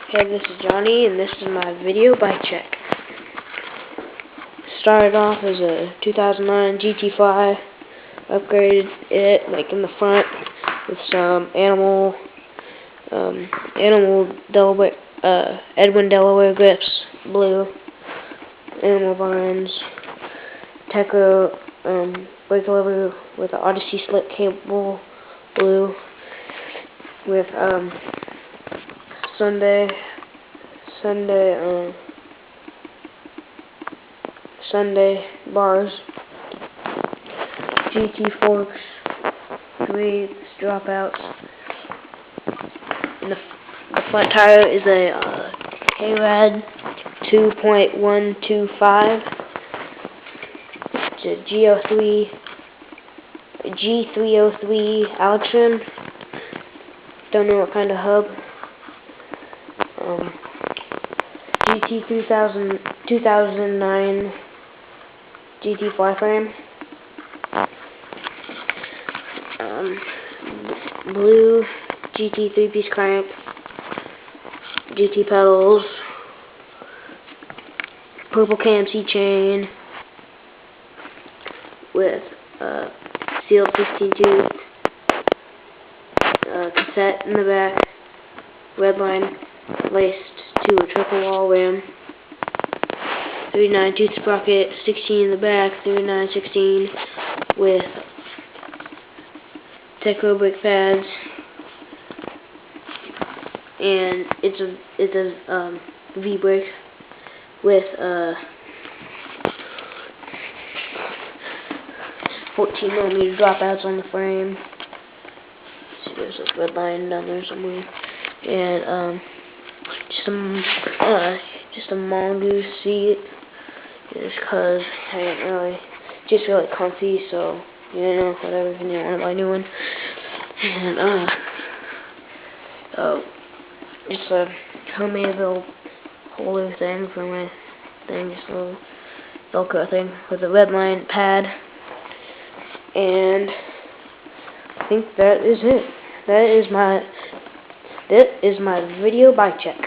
Hey, this is Johnny, and this is my video bike check. Started off as a 2009 GT5, upgraded it, like in the front, with some animal Delaware, Edwin Delaware grips, blue, animal vines, Teco brake lever with an Odyssey slip cable, blue, with Sunday bars, GT forks, 3 dropouts, and the front tire is a K-Rad 2.125. It's a G303 Altrim. Don't know what kind of hub. GT 2009 GT fly frame. Blue GT 3-piece crank. GT pedals. Purple KMC chain with sealed 16 tooth. Cassette in the back. Red line laced to a triple wall rim. 39 tooth sprocket, 16 in the back, 39, 16 with Teco brake pads, and it's a V brake with 14mm dropouts on the frame. See, there's a red line down there somewhere, and just a mongoose seat, just cause I didn't really, just really comfy, so you know, whatever, if you didn't want to buy a new one. And just a homemade little holder thing for my thing, just a little Velcro thing with a red line pad. And I think that is it. That is my video bike check.